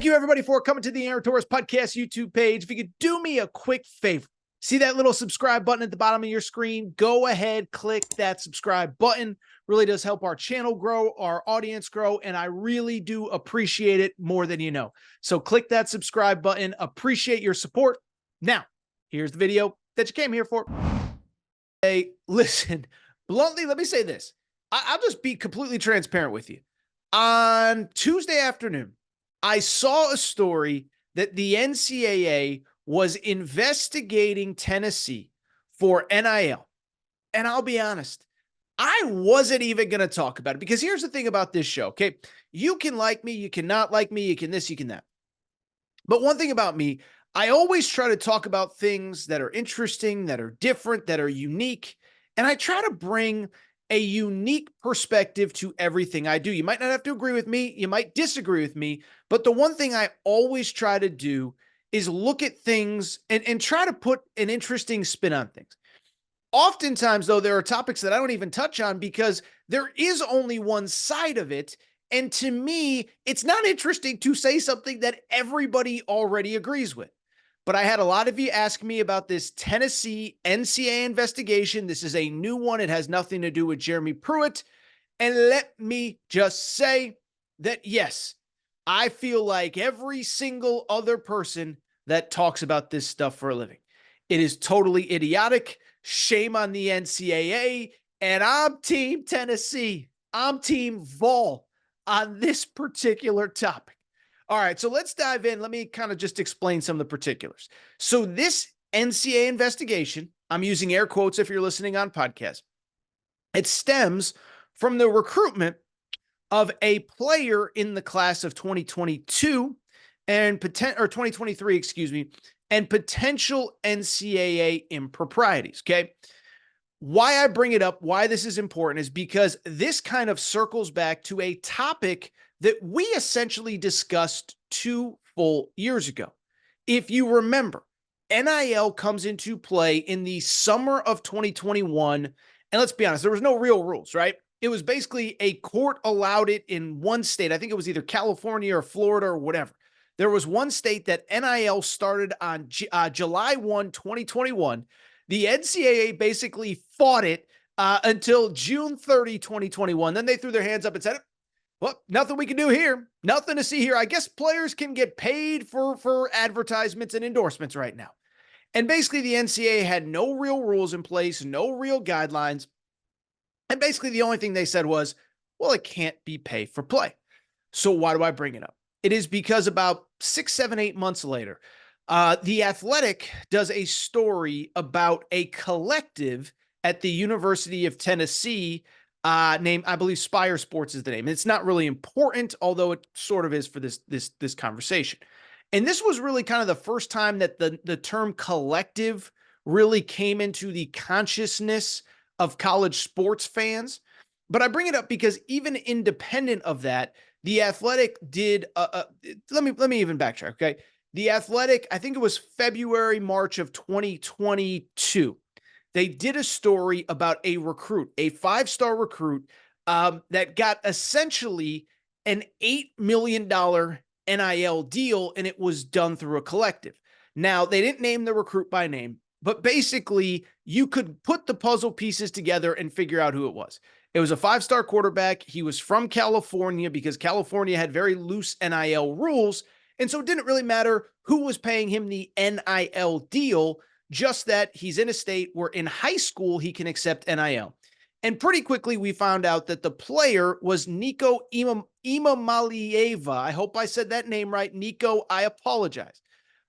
Thank you, everybody, for coming to the Aaron Torres Podcast YouTube page. If you could do me a quick favor, see that little subscribe button at the bottom of your screen? Go ahead, click that subscribe button. Really does help our channel grow, our audience grow, and I really do appreciate it more than you know. So click that subscribe button. Appreciate your support. Now, here's the video that you came here for. Hey, listen, bluntly, let me say this. I'll just be completely transparent with you. On Tuesday afternoon, I saw a story that the NCAA was investigating Tennessee for NIL. And I'll be honest, I wasn't even going to talk about it because here's the thing about this show, okay? You can like me, you cannot like me, you can this, you can that. But one thing about me, I always try to talk about things that are interesting, that are different, that are unique. And I try to bring a unique perspective to everything I do. You might not have to agree with me. You might disagree with me. But the one thing I always try to do is look at things and try to put an interesting spin on things. Oftentimes, though, there are topics that I don't even touch on because there is only one side of it. And to me, it's not interesting to say something that everybody already agrees with. But I had a lot of you ask me about this Tennessee NCAA investigation. This is a new one. It has nothing to do with Jeremy Pruitt. And let me just say that, yes, I feel like every single other person that talks about this stuff for a living. It is totally idiotic. Shame on the NCAA. And I'm Team Tennessee. I'm Team Vol on this particular topic. All right, so let's dive in. Let me kind of just explain some of the particulars. So this NCAA investigation, I'm using air quotes if you're listening on podcast, it stems from the recruitment of a player in the class of 2022 and 2023, excuse me, and potential NCAA improprieties, okay? Why I bring it up, why this is important is because this kind of circles back to a topic that we essentially discussed 2 full years ago. If you remember, NIL comes into play in the summer of 2021. And let's be honest, there was no real rules, right? It was basically a court allowed it in one state. I think it was either California or Florida or whatever. There was one state that NIL started on July 1, 2021. The NCAA basically fought it until June 30, 2021. Then they threw their hands up and said, well, nothing we can do here. Nothing to see here. I guess players can get paid for advertisements and endorsements right now. And basically the NCAA had no real rules in place, no real guidelines. And basically the only thing they said was, well, it can't be pay for play. So why do I bring it up? It is because about 6, 7, 8 months later, The Athletic does a story about a collective at the University of Tennessee named, I believe, Spire Sports is the name. It's not really important, although it sort of is for this conversation. And this was really kind of the first time that the term collective really came into the consciousness of college sports fans. But I bring it up because even independent of that, The Athletic did, let me even backtrack, okay? The Athletic, I think it was February, March of 2022. They did a story about a recruit, a 5-star recruit that got essentially an $8 million NIL deal, and it was done through a collective. Now, they didn't name the recruit by name, but basically you could put the puzzle pieces together and figure out who it was. It was a 5-star quarterback. He was from California because California had very loose NIL rules, and so it didn't really matter who was paying him the NIL deal, just that he's in a state where in high school he can accept NIL. And pretty quickly we found out that the player was Nico Imamalieva. I hope I said that name right. Nico, I apologize.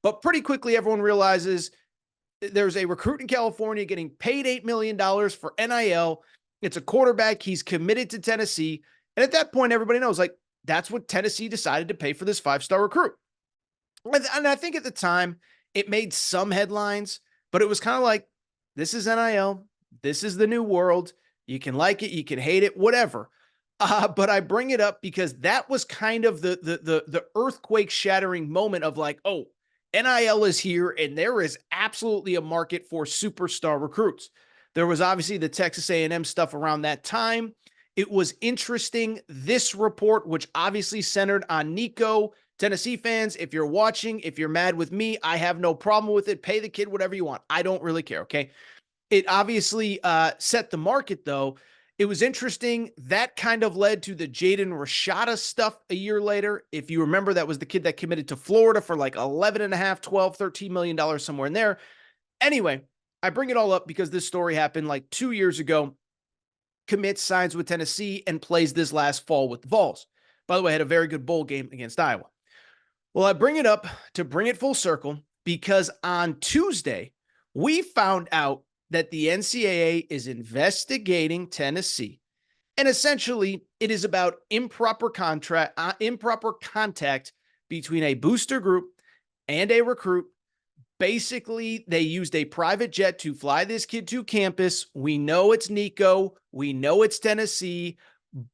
But pretty quickly everyone realizes there's a recruit in California getting paid $8 million for NIL. It's a quarterback. He's committed to Tennessee. And at that point, everybody knows, like, that's what Tennessee decided to pay for this 5-star recruit. And I think at the time it made some headlines, but it was kind of like, this is NIL. This is the new world. You can like it, you can hate it, whatever. But I bring it up because that was kind of the earthquake shattering moment of like, oh, NIL is here and there is absolutely a market for superstar recruits. There was obviously the Texas A&M stuff around that time. It was interesting. This report, which obviously centered on Nico, Tennessee fans, if you're watching, if you're mad with me, I have no problem with it. Pay the kid whatever you want. I don't really care, okay? It obviously set the market, though. It was interesting. That kind of led to the Jaden Rashada stuff a year later. If you remember, that was the kid that committed to Florida for like 11 and a half, 12, $13 million, somewhere in there. Anyway, I bring it all up because this story happened like 2 years ago. Commits, signs with Tennessee, and plays this last fall with the Vols. By the way, had a very good bowl game against Iowa. Well, I bring it up to bring it full circle because on Tuesday, we found out that the NCAA is investigating Tennessee. And essentially, it is about improper contact between a booster group and a recruit. Basically, they used a private jet to fly this kid to campus. We know it's Nico. We know it's Tennessee,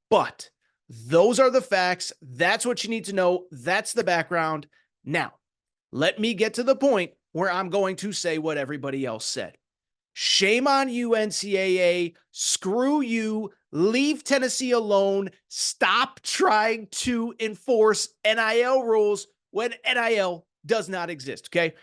but those are the facts. That's what you need to know. That's the background. Now, let me get to the point where I'm going to say what everybody else said. Shame on you, NCAA. Screw you. Leave Tennessee alone. Stop trying to enforce NIL rules when NIL does not exist, okay?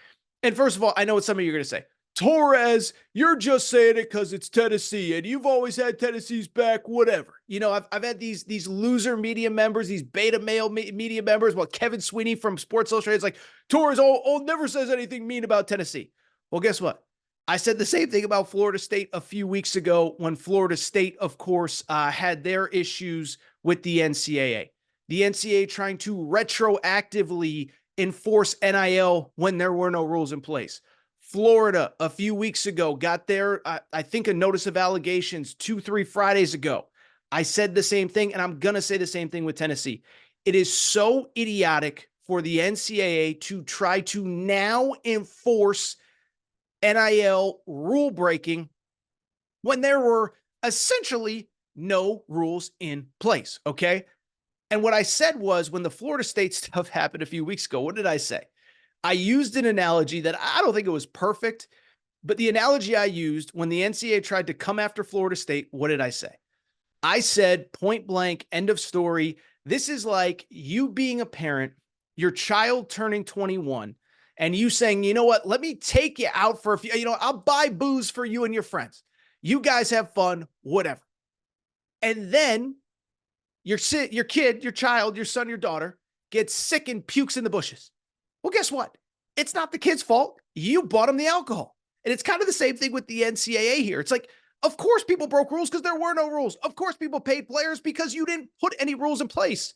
And first of all, I know what some of you are going to say. Torres, you're just saying it because it's Tennessee, and you've always had Tennessee's back, whatever. You know, I've had these loser media members, these beta male media members. Well, Kevin Sweeney from Sports Illustrated is like, Torres never says anything mean about Tennessee. Well, guess what? I said the same thing about Florida State a few weeks ago when Florida State, of course, had their issues with the NCAA. The NCAA trying to retroactively enforce NIL when there were no rules in place. Florida, a few weeks ago, got their, I think, a notice of allegations 2-3 Fridays ago. I said the same thing, and I'm going to say the same thing with Tennessee. It is so idiotic for the NCAA to try to now enforce NIL rule breaking when there were essentially no rules in place, okay? And what I said was when the Florida State stuff happened a few weeks ago, what did I say? I used an analogy that I don't think it was perfect, but the analogy I used when the NCAA tried to come after Florida State, what did I say? I said point blank, end of story. This is like you being a parent, your child turning 21, and you saying, you know what, let me take you out for a few, I'll buy booze for you and your friends. You guys have fun, whatever. And then your kid, your child, your son, your daughter gets sick and pukes in the bushes. Well, guess what? It's not the kid's fault. You bought them the alcohol. And it's kind of the same thing with the NCAA here. It's like, of course people broke rules because there were no rules. Of course people paid players because you didn't put any rules in place.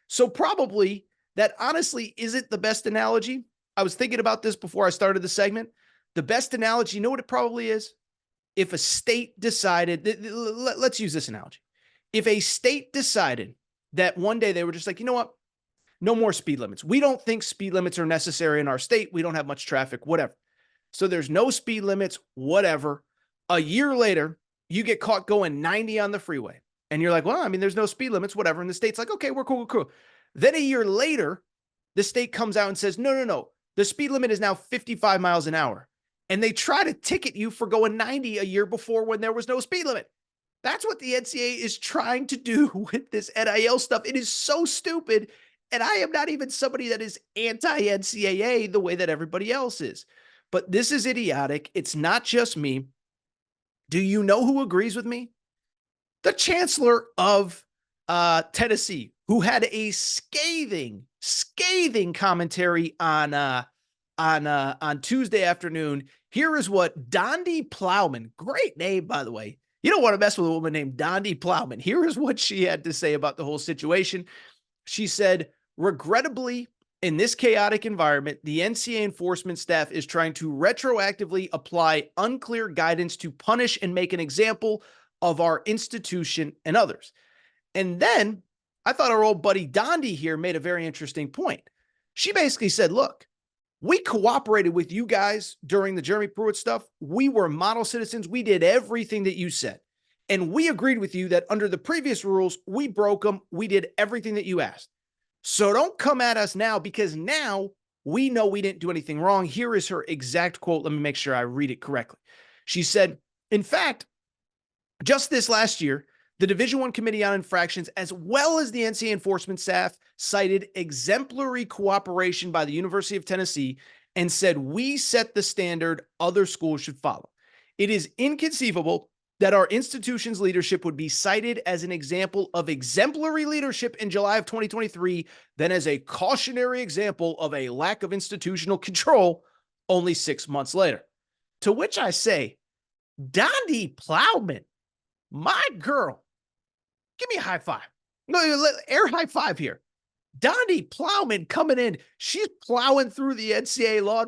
So probably that honestly isn't the best analogy. I was thinking about this before I started the segment. The best analogy, you know what it probably is? If a state decided, let's use this analogy. If a state decided that one day they were just like, you know what? No more speed limits. We don't think speed limits are necessary in our state. We don't have much traffic, whatever. So there's no speed limits, whatever. A year later, you get caught going 90 on the freeway. And you're like, well, I mean, there's no speed limits, whatever. And the state's like, okay, we're cool. Then a year later, the state comes out and says, no. The speed limit is now 55 miles an hour. And they try to ticket you for going 90 a year before when there was no speed limit. That's what the NCAA is trying to do with this NIL stuff. It is so stupid. And I am not even somebody that is anti-NCAA the way that everybody else is. But this is idiotic. It's not just me. Do you know who agrees with me? The chancellor of Tennessee, who had a scathing commentary on Tuesday afternoon. Here is what Dondi Plowman, great name, by the way. You don't want to mess with a woman named Dondi Plowman. Here is what she had to say about the whole situation. She said, regrettably, in this chaotic environment, the NCAA enforcement staff is trying to retroactively apply unclear guidance to punish and make an example of our institution and others. And then I thought our old buddy Dondi here made a very interesting point. She basically said, look, we cooperated with you guys during the Jeremy Pruitt stuff. We were model citizens. We did everything that you said. And we agreed with you that under the previous rules, we broke them. We did everything that you asked. So don't come at us now because now we know we didn't do anything wrong. Here is her exact quote. Let me make sure I read it correctly. She said, in fact, just this last year, The Division I Committee on Infractions, as well as the NCAA enforcement staff, cited exemplary cooperation by the University of Tennessee and said, we set the standard other schools should follow. It is inconceivable that our institution's leadership would be cited as an example of exemplary leadership in July of 2023 than as a cautionary example of a lack of institutional control only 6 months later. To which I say, Dondi Plowman, my girl, give me a high five. No, air high five here. Dondi Plowman coming in. She's plowing through the NCAA law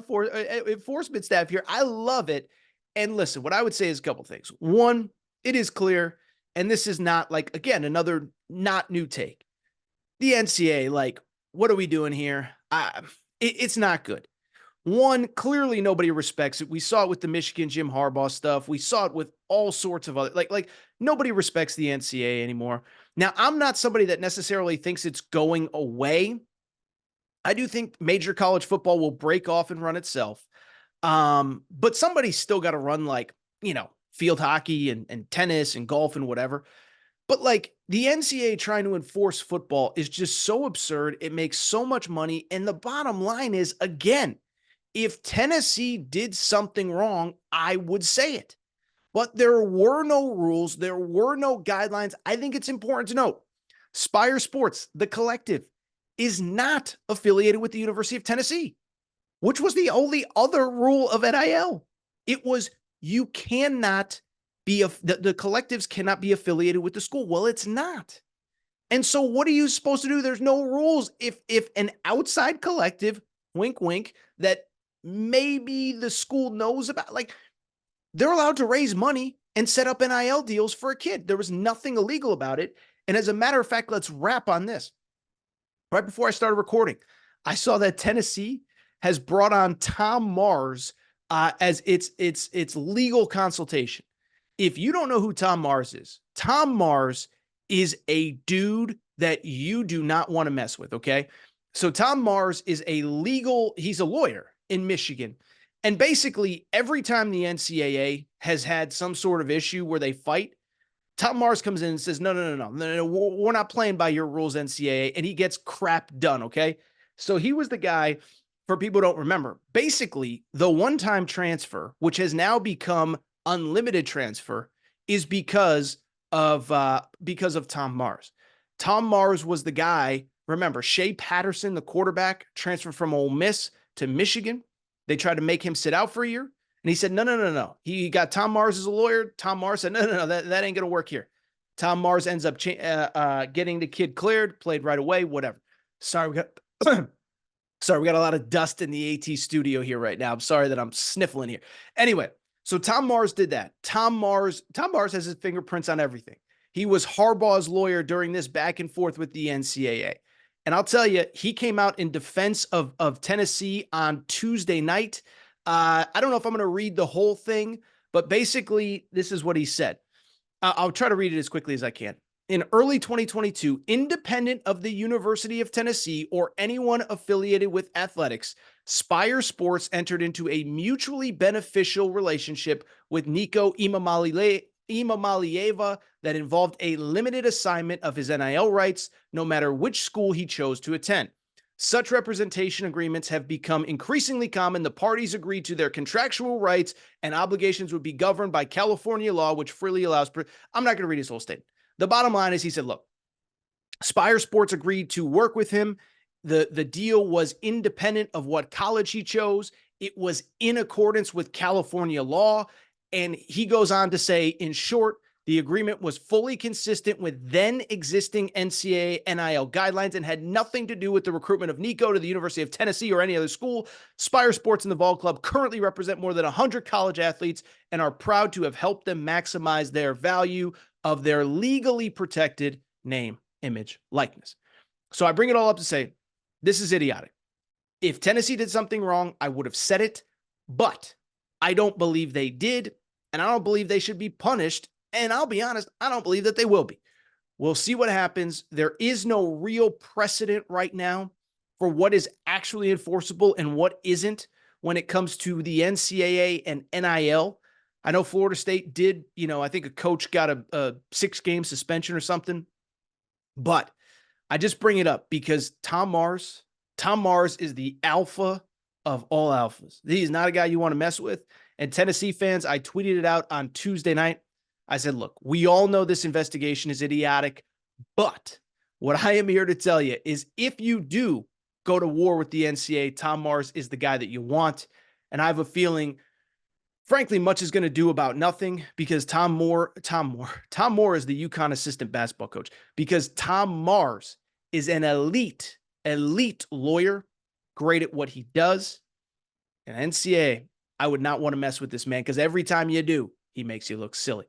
enforcement staff here. I love it. And listen, what I would say is a couple things. One, it is clear, and this is not like, again, another not new take. The NCAA, like, what are we doing here? It's not good. One, clearly nobody respects it. We saw it with the Michigan Jim Harbaugh stuff. We saw it with all sorts of other, like nobody respects the NCAA anymore. Now, I'm not somebody that necessarily thinks it's going away. I do think major college football will break off and run itself. But somebody's still got to run field hockey and tennis and golf and whatever. But like the NCAA trying to enforce football is just so absurd. It makes so much money. And the bottom line is, again, if Tennessee did something wrong, I would say it. But there were no rules. There were no guidelines. I think it's important to note, Spire Sports, the collective, is not affiliated with the University of Tennessee, which was the only other rule of NIL. It was you cannot be, the collectives cannot be affiliated with the school. Well, it's not. And so what are you supposed to do? There's no rules. If an outside collective, wink, wink, that maybe the school knows about, like, they're allowed to raise money and set up NIL deals for a kid. There was nothing illegal about it. And as a matter of fact, let's wrap on this. Right before I started recording, I saw that Tennessee has brought on Tom Mars as its legal consultation. If you don't know who Tom Mars is a dude that you do not want to mess with, okay? So Tom Mars is he's a lawyer in Michigan. And basically, every time the NCAA has had some sort of issue where they fight, Tom Mars comes in and says, no, we're not playing by your rules, NCAA, and he gets crap done, okay? So he was the guy, for people who don't remember, basically the one-time transfer, which has now become unlimited transfer, is because of Tom Mars. Tom Mars was the guy, remember, Shea Patterson, the quarterback, transferred from Ole Miss to Michigan. They tried to make him sit out for a year. And he said, no. He got Tom Mars as a lawyer. Tom Mars said, no, that ain't going to work here. Tom Mars ends up getting the kid cleared, played right away, whatever. Sorry, we got a lot of dust in the AT studio here right now. I'm sorry that I'm sniffling here. Anyway, so Tom Mars did that. Tom Mars has his fingerprints on everything. He was Harbaugh's lawyer during this back and forth with the NCAA. And I'll tell you, he came out in defense of Tennessee on Tuesday night. I don't know if I'm going to read the whole thing, but basically this is what he said. I'll try to read it as quickly as I can. In early 2022, independent of the University of Tennessee or anyone affiliated with athletics, Spire Sports entered into a mutually beneficial relationship with Nico Imamalieva that involved a limited assignment of his NIL rights, no matter which school he chose to attend. Such representation agreements have become increasingly common. The parties agreed to their contractual rights and obligations would be governed by California law, which freely allows. I'm not going to read his whole statement. The bottom line is he said, look, Spire Sports agreed to work with him. The deal was independent of what college he chose. It was in accordance with California law. And he goes on to say, in short, the agreement was fully consistent with then existing NCAA NIL guidelines and had nothing to do with the recruitment of Nico to the University of Tennessee or any other school. Spire Sports and the Vol Club currently represent more than 100 college athletes and are proud to have helped them maximize their value of their legally protected name, image, likeness. So I bring it all up to say, this is idiotic. If Tennessee did something wrong, I would have said it, but I don't believe they did, and I don't believe they should be punished. And I'll be honest, I don't believe that they will be. We'll see what happens. There is no real precedent right now for what is actually enforceable and what isn't when it comes to the NCAA and NIL. I know Florida State did, I think a coach got a 6-game suspension or something, but I just bring it up because Tom Mars is the alpha of all alphas. He's not a guy you want to mess with. And Tennessee fans, I tweeted it out on Tuesday night. I said, look, we all know this investigation is idiotic, but what I am here to tell you is if you do go to war with the NCAA, Tom Mars is the guy that you want. And I have a feeling, frankly, much is going to do about nothing because Tom Moore is the UConn assistant basketball coach, because Tom Mars is an elite lawyer, great at what he does. And NCAA, I would not want to mess with this man because every time you do, he makes you look silly.